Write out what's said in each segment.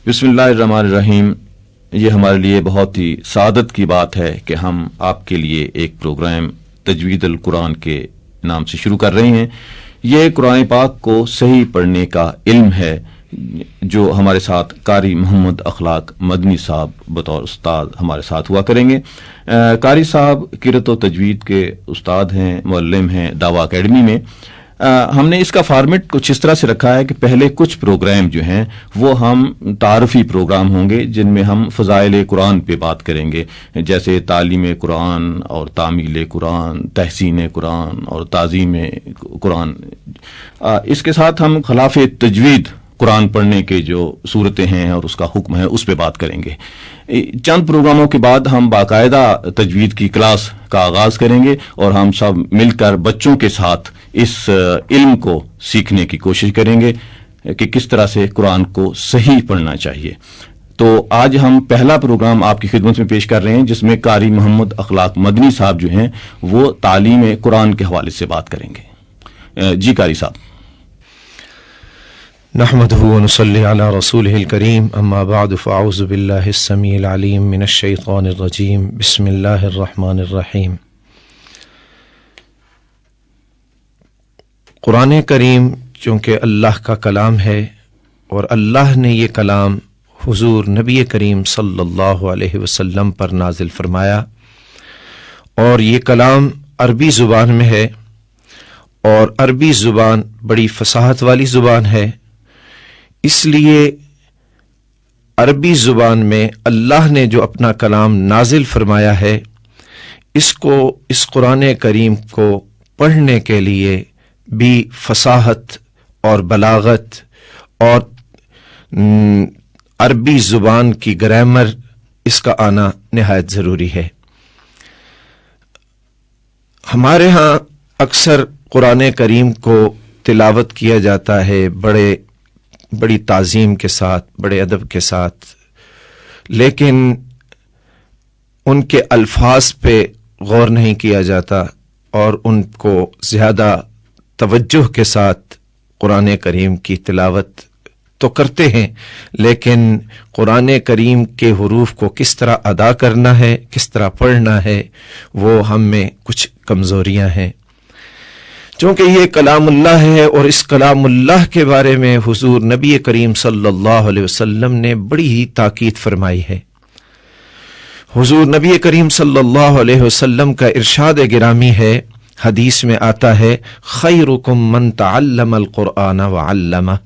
बिस्मिल्लाहिर्रहमानिर्रहीम। ये हमारे लिए बहुत ही सादत की बात है कि हम आपके लिए एक प्रोग्राम तजवीद अल कुरान के नाम से शुरू कर रहे हैं। ये कुरान पाक को सही पढ़ने का इल्म है जो हमारे साथ कारी मोहम्मद अखलाक मदनी साहब बतौर उस्ताद हमारे साथ हुआ करेंगे। कारी साहब क़िरात व तजवीद के उस्ताद हैं, मुअल्लिम हैं दावा अकेडमी में। हमने इसका फॉर्मेट कुछ इस तरह से रखा है कि पहले कुछ प्रोग्राम जो हैं वो हम तारफ़ी प्रोग्राम होंगे जिनमें हम फ़ज़ाइल कुरान पे बात करेंगे, जैसे तालीम कुरान और तामील कुरान, तहसीन कुरान और ताज़ीम कुरान। इसके साथ हम खिलाफ तजवीद कुरान पढ़ने के जो सूरतें हैं और उसका हुक्म है उस पर बात करेंगे। चंद प्रोग्रामों के बाद हम बाकायदा तजवीद की क्लास का आगाज करेंगे और हम सब मिलकर बच्चों के साथ इस इल्म को सीखने की कोशिश करेंगे कि किस तरह से कुरान को सही पढ़ना चाहिए। तो आज हम पहला प्रोग्राम आपकी खिदमत में पेश कर रहे हैं जिसमें कारी मोहम्मद अखलाक मदनी साहब जो हैं वो तालीम कुरान के हवाले से बात करेंगे। जी कारी साहब। नहमदुहु व नुसल्ली अला रसूलिहिल करीम, अम्मा बअद, फ़अऊज़ु बिल्लाहिस समीइल अलीम मिनश शैतानिर रजीम, बिस्मिल्लाहिर रहमानिर रहीम। कुरान करीम चूँकि अल्लाह का कलाम है और अल्लाह ने ये कलाम हुजूर नबी करीम सल्लल्लाहु अलैहि वसल्लम पर नाजिल फरमाया और ये कलाम अरबी ज़ुबान में है और अरबी ज़ुबान बड़ी फसाहत वाली ज़ुबान है, इसलिए अरबी ज़ुबान में अल्लाह ने जो अपना कलाम नाजिल फरमाया है इसको, इस कुरान करीम को पढ़ने के लिए भी फसाहत और बलागत और अरबी ज़ुबान की ग्रामर इसका आना निहायत ज़रूरी है। हमारे यहाँ अक्सर कुरान करीम को तिलावत किया जाता है बड़ी ताज़ीम के साथ, बड़े अदब के साथ, लेकिन उनके अल्फाज पे गौर नहीं किया जाता और उनको ज़्यादा तवज्जुह के साथ कुरान करीम की तिलावत तो करते हैं, लेकिन कुरान करीम के हुरूफ को किस तरह अदा करना है, किस तरह पढ़ना है, वो हम में कुछ कमज़ोरियां हैं। चूँकि ये कलामुल्लाह है और इस कलामुल्लाह के बारे में हुजूर नबी करीम सल्लल्लाहु अलैहि वसल्लम ने बड़ी ही ताकीद फरमाई है। हुजूर नबी करीम सल्लल्लाहु अलैहि वसल्लम का इरशाद गिरामी है, हदीस में आता है, खैरुकुम मन तअल्लमल कुरआन व अल्लमा,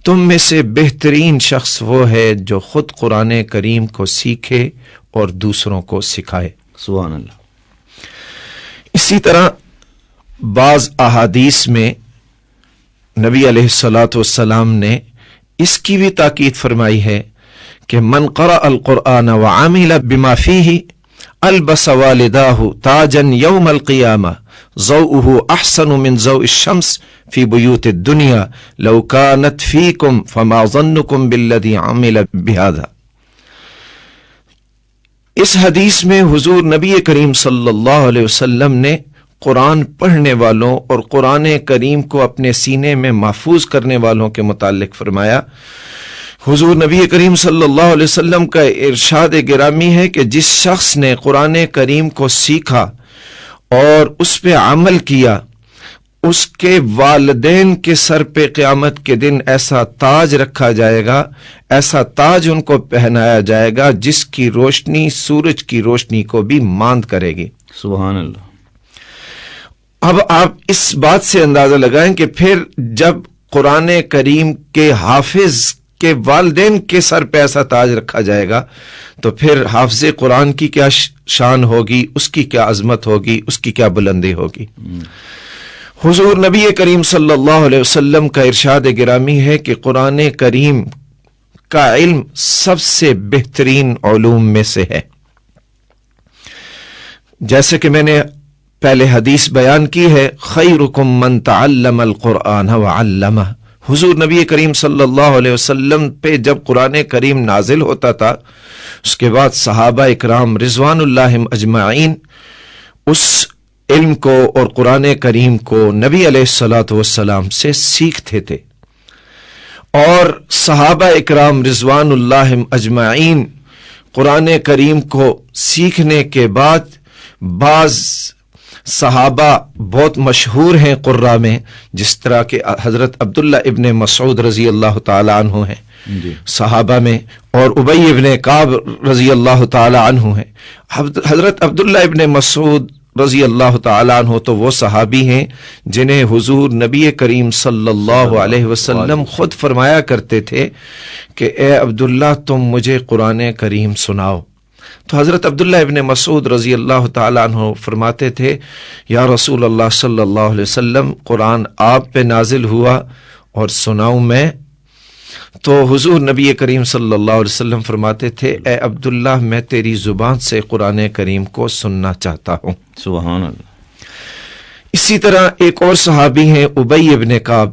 तुम में से बेहतरीन शख्स वो है जो खुद कुरान करीम को सीखे और दूसरों को सिखाए। सुभान अल्लाह। इसी तरह बाज़ अहादीस में नबी अलैहिस्सलातु वस्सलाम ने इसकी भी ताकीद फरमाई है कि मन क़रा अल कुरआन व आमिला बिमा फीही अलबस वालिदाहु ताजन यौमल क़ियामा ज़ौउहु अहसनु मिन ज़ौइश शम्स फी बुयूतिद दुनिया लौ कानत फीकुम फमा ज़न्नुकुम बिल्लज़ी आमिला बिहाज़ा। इस हदीस में हुजूर नबी करीम सल्लल्लाहु अलैहि वसल्लम ने कुरान पढ़ने वालों और कुरान करीम को अपने सीने में महफूज करने वालों के मुतालिक फरमाया। हुजूर नबी करीम सल्लल्लाहु अलैहि वसल्लम का इरशाद गिरामी है कि जिस शख्स ने कुरान करीम को सीखा और उस पे अमल किया, उसके वालिदैन के सर पे क़यामत के दिन ऐसा ताज रखा जाएगा, ऐसा ताज उनको पहनाया जाएगा जिसकी रोशनी सूरज की रोशनी को भी मांद करेगी। सुभान अल्लाह। अब आप इस बात से अंदाजा लगाएं कि फिर जब कुरान करीम के हाफिज के वालिदैन के सर पे ऐसा ताज रखा जाएगा तो फिर हाफिज कुरान की क्या शान होगी, उसकी क्या अजमत होगी, उसकी क्या बुलंदी होगी। हुजूर नबी करीम सल्लल्लाहु अलैहि वसल्लम का इरशाद गिरामी है कि कुरान करीम का इल्म सबसे बेहतरीन उलूम में से है। जैसे कि मैंने पहले हदीस बयान की है, खैरुकुम मन तअल्लमल कुरआन व अल्लमा। हुजूर नबी करीम सल्लल्लाहु अलैहि वसल्लम पे जब कुरान करीम नाजिल होता था, उसके बाद सहाबा इकराम रिज़वानुल्लाहिम अजमाइन उस इल्म को और कुरान करीम को नबी अलैहिस्सलातु वस्सलाम से सीखते थे اور صحابہ اکرام رضوان اللہ اجمعین قرآن کریم کو سیکھنے کے بعد بعض صحابہ بہت مشہور ہیں قراء میں، جس طرح کہ حضرت عبداللہ ابن مسعود رضی اللہ تعالی عنہ ہیں صحابہ میں، اور ابی ابن کعب رضی اللہ تعالی عنہ ہیں۔ حضرت عبداللہ ابن مسعود رضی اللہ تعالی عنہ تو وہ صحابی ہیں جنہیں حضور نبی کریم صلی اللہ علیہ وسلم خود فرمایا کرتے تھے کہ اے عبداللہ تم مجھے قرآن کریم سناؤ۔ تو حضرت عبداللہ ابن مسعود رضی اللہ تعالی عنہ فرماتے تھے یا رسول اللہ صلی اللہ علیہ وسلم قرآن آپ پہ نازل ہوا اور سناؤں میں؟ تو حضور نبی کریم صلی اللہ علیہ وسلم فرماتے تھے اے عبداللہ میں تیری زبان سے قرآن کریم کو سننا چاہتا ہوں۔ سبحان اللہ۔ اسی طرح ایک اور صحابی ہیں ابی ابن کعب،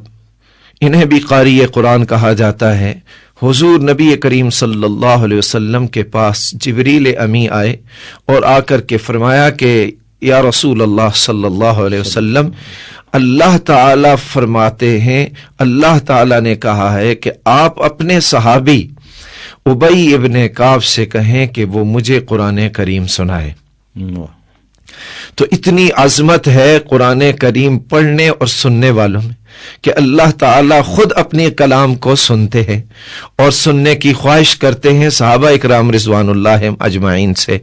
انہیں بھی قاری قرآن کہا جاتا ہے۔ حضور نبی کریم صلی اللہ علیہ وسلم کے پاس جبریل امی آئے اور آ کر کے فرمایا کہ یا رسول اللہ صلی اللہ علیہ وسلم اللہ تعالی فرماتے ہیں، اللہ تعالی نے کہا ہے کہ آپ اپنے صحابی ابی ابن کعب سے کہیں کہ وہ مجھے قرآن کریم سنائے۔ تو اتنی عظمت ہے قرآن کریم پڑھنے اور سننے والوں میں کہ اللہ تعالیٰ خود اپنے کلام کو سنتے ہیں اور سننے کی خواہش کرتے ہیں صحابہ اکرام رضوان اللہ اجمعین سے۔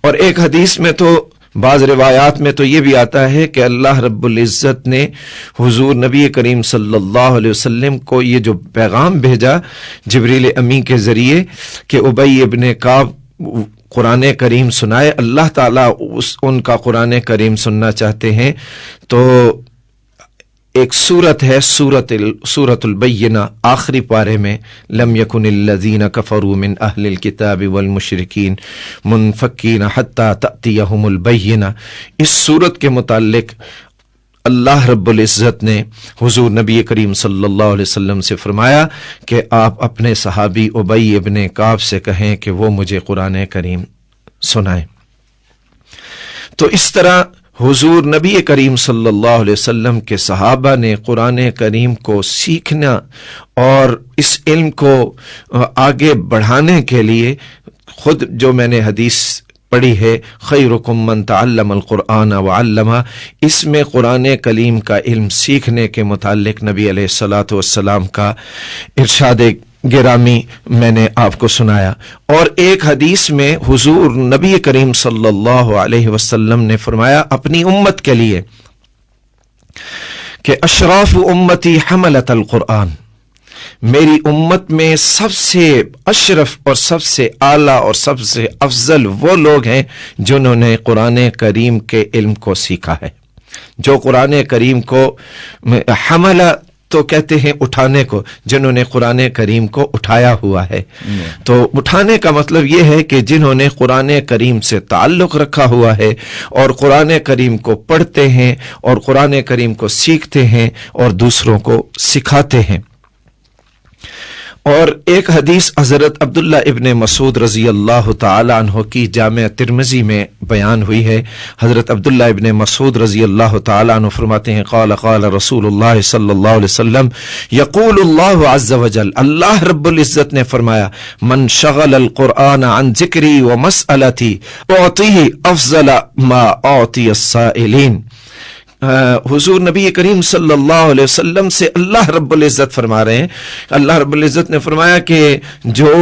اور ایک حدیث میں تو بعض روایات میں تو یہ بھی آتا ہے کہ اللہ رب العزت نے حضور نبی کریم صلی اللہ علیہ وسلم کو یہ جو پیغام بھیجا جبریل امی کے ذریعے کہ ابی ابن کعب قرآن کریم سنائے، اللہ تعالیٰ ان کا قرآن کریم سننا چاہتے ہیں۔ تو ایک سورت ہے سورت البینہ، آخری پارے میں لم یکن الذین کفروا من اہل الکتاب والمشرکین منفکین حتی تأتیہم البینہ، اس سورت کے متعلق اللہ رب العزت نے حضور نبی کریم صلی اللہ علیہ وسلم سے فرمایا کہ آپ اپنے صحابی ابی ابن کعب سے کہیں کہ وہ مجھے قرآن کریم سنائیں۔ تو اس طرح حضور نبی کریم صلی اللہ علیہ وسلم کے صحابہ نے قرآن کریم کو سیکھنا اور اس علم کو آگے بڑھانے کے لیے خود جو میں نے حدیث پڑھی ہے خیرکم من تعلم القرآن وعلمہ، اس میں قرآن کریم کا علم سیکھنے کے متعلق نبی علیہ الصلاۃ والسلام کا ارشاد گرامی میں نے آپ کو سنایا۔ اور ایک حدیث میں حضور نبی کریم صلی اللہ علیہ وسلم نے فرمایا اپنی امت کے لیے کہ اشراف امتی حملت القرآن، میری امت میں سب سے اشرف اور سب سے اعلیٰ اور سب سے افضل وہ لوگ ہیں جنہوں نے قرآن کریم کے علم کو سیکھا ہے، جو قرآن کریم کو حملہ تو کہتے ہیں اٹھانے کو، جنہوں نے قرآن کریم کو اٹھایا ہوا ہے۔ تو اٹھانے کا مطلب یہ ہے کہ جنہوں نے قرآن کریم سے تعلق رکھا ہوا ہے اور قرآن کریم کو پڑھتے ہیں اور قرآن کریم کو سیکھتے ہیں اور دوسروں کو سکھاتے ہیں۔ اور ایک حدیث حضرت عبداللہ ابن مسعود رضی اللہ تعالی عنہ کی جامع ترمذی میں بیان ہوئی ہے۔ حضرت عبداللہ ابن مسعود رضی اللہ تعالی عنہ فرماتے ہیں قال قال رسول اللہ صلی اللہ علیہ وسلم یقول اللہ عز وجل، اللہ رب العزت نے فرمایا من شغل القرآن عن ذکری ومسألتی اعطیہ افضل ما اعطی السائلین۔ حضور نبی کریم صلی اللہ علیہ وسلم سے اللہ رب العزت فرما رہے ہیں، اللہ رب العزت نے فرمایا کہ جو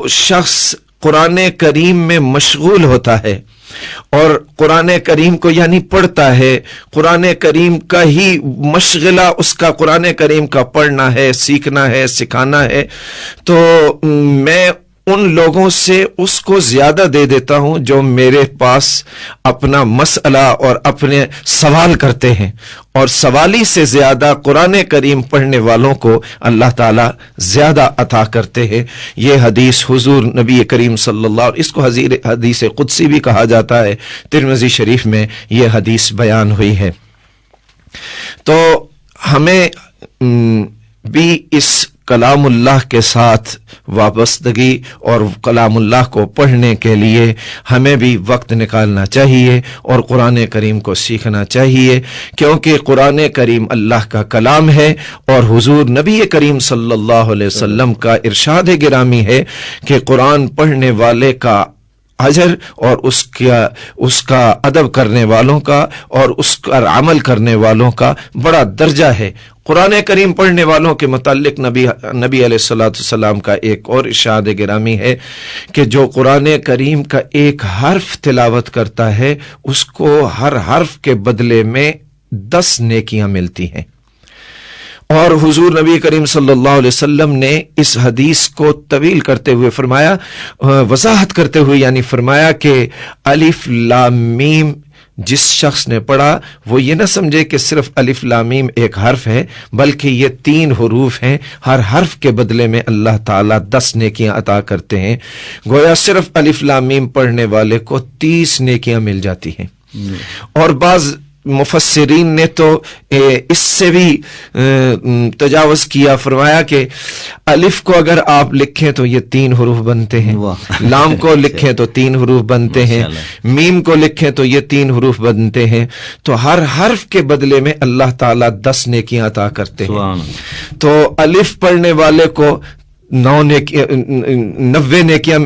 شخص قرآن کریم میں مشغول ہوتا ہے اور قرآن کریم کو یعنی پڑھتا ہے، قرآن کریم کا ہی مشغلہ اس کا قرآن کریم کا پڑھنا ہے، سیکھنا ہے، سکھانا ہے، تو میں ان لوگوں سے اس کو زیادہ دے دیتا ہوں جو میرے پاس اپنا مسئلہ اور اپنے سوال کرتے ہیں، اور سوالی سے زیادہ قرآن کریم پڑھنے والوں کو اللہ تعالیٰ زیادہ عطا کرتے ہیں۔ یہ حدیث حضور نبی کریم صلی اللہ علیہ وسلم، اس کو حدیث قدسی بھی کہا جاتا ہے، ترمذی شریف میں یہ حدیث بیان ہوئی ہے۔ تو ہمیں بھی اس कलामुल्लाह के साथ वाबस्तगी और कलामुल्लाह को पढ़ने के लिए हमें भी वक्त निकालना चाहिए और कुरान करीम को सीखना चाहिए, क्योंकि कुरान करीम अल्लाह का कलाम है और हुजूर नबी करीम सल्लल्लाहु अलैहि वसल्लम का इरशाद गिरामी है कि कुरान पढ़ने वाले का अजर और उसका अदब करने वालों का और उसका अमल करने वालों का बड़ा दर्जा है। कुरान करीम पढ़ने वालों के मुताल्लिक नबी अलैहिस्सलाम का एक और इरशाद गिरामी है कि जो कुरान करीम का एक हर्फ तिलावत करता है उसको हर हर्फ के बदले में 10 नेकियां मिलती हैं। और हुजूर नबी करीम सल्लल्लाहु अलैहि वसल्लम ने इस हदीस को तवील करते हुए फरमाया, वजाहत करते हुए यानी फरमाया कि अलिफ लाम मीम जिस शख्स ने पढ़ा वो ये ना समझे कि सिर्फ अलिफ लाम मीम एक हर्फ है, बल्कि ये 3 हरूफ हैं। हर हर्फ के बदले में अल्लाह ताला 10 नेकियां अता करते हैं। गोया सिर्फ अलिफ लाम मीम पढ़ने वाले को 30 नेकियां मिल जाती हैं। और बाज मुफस्सिरीन ने तो इससे भी तजावुज किया, फरमाया कि अलिफ को अगर आप लिखें तो ये 3 हरूफ बनते हैं, लाम को लिखें तो 3 हरूफ बनते हैं, मीम को लिखें तो ये 3 हरूफ बनते हैं। तो हर हर्फ के बदले में अल्लाह ताला 10 नेकियां अता करते हैं। तो अलिफ पढ़ने वाले को 90 नेकियां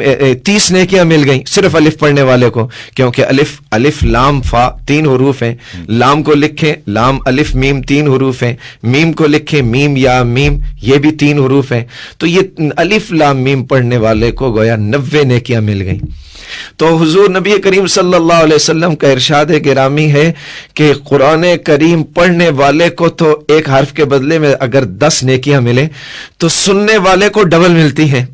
30 नेकियां मिल गई सिर्फ अलिफ पढ़ने वाले को, क्योंकि अलिफ लाम फा 3 हरूफ हैं। लाम को लिखें लाम अलिफ मीम 3 हरूफ हैं, मीम को लिखें मीम या मीम ये भी 3 हरूफ हैं। तो ये अलिफ लाम मीम पढ़ने वाले को गोया 90 नेकियां मिल गई। तो हुजूर नबी करीम सल्लल्लाहु अलैहि वसल्लम का इरशाद गिरामी है कि कुरान करीम पढ़ने वाले को तो एक हर्फ के बदले में अगर 10 नेकियां मिले तो सुनने वाले को डबल मिलती हैं।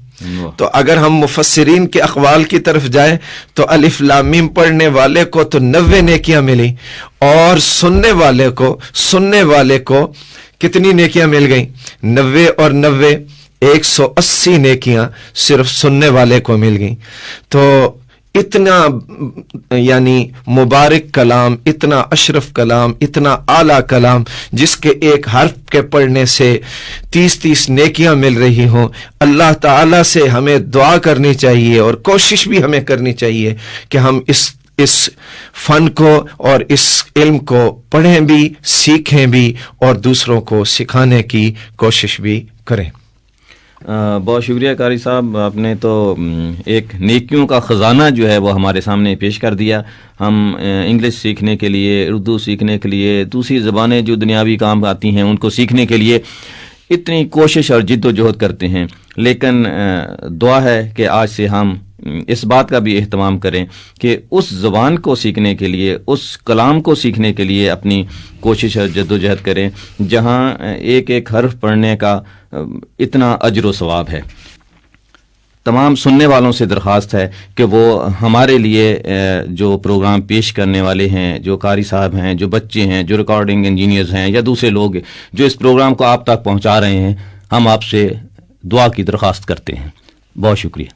तो अगर हम मुफस्सिरीन के अक़वाल की तरफ जाएं तो अलिफ लाम मीम पढ़ने वाले को तो 90 नेकियां मिली और सुनने वाले को कितनी नेकियां मिल गई? 90 और 90 180 नेकियां सिर्फ सुनने वाले को मिल गई। तो इतना यानी मुबारक कलाम, इतना अशरफ कलाम, इतना आला कलाम जिसके एक हर्फ के पढ़ने से 30-30 नेकियां मिल रही हों। अल्लाह ताला से हमें दुआ करनी चाहिए और कोशिश भी हमें करनी चाहिए कि हम इस फन को और इस इल्म को पढ़ें भी, सीखें भी और दूसरों को सिखाने की कोशिश भी करें। बहुत शुक्रिया कारी साहब, आपने तो एक नेकियों का ख़जाना जो है वो हमारे सामने पेश कर दिया। हम इंग्लिश सीखने के लिए, उर्दू सीखने के लिए, दूसरी ज़बानें जो दुनियावी काम आती हैं उनको सीखने के लिए इतनी कोशिश और जिद्दोजहद करते हैं, लेकिन दुआ है कि आज से हम इस बात का भी एहतमाम करें कि उस ज़बान को सीखने के लिए, उस कलाम को सीखने के लिए अपनी कोशिश और जद्दोजहद करें जहाँ एक एक हर्फ पढ़ने का इतना अजर व सवाब है। तमाम सुनने वालों से दरख्वास्त है कि वो हमारे लिए जो प्रोग्राम पेश करने वाले हैं, जो कारी साहब हैं, जो बच्चे हैं, जो रिकॉर्डिंग इंजीनियर्स हैं या दूसरे लोग जो इस प्रोग्राम को आप तक पहुँचा रहे हैं, हम आपसे दुआ की दरख्वास्त करते हैं। बहुत शुक्रिया।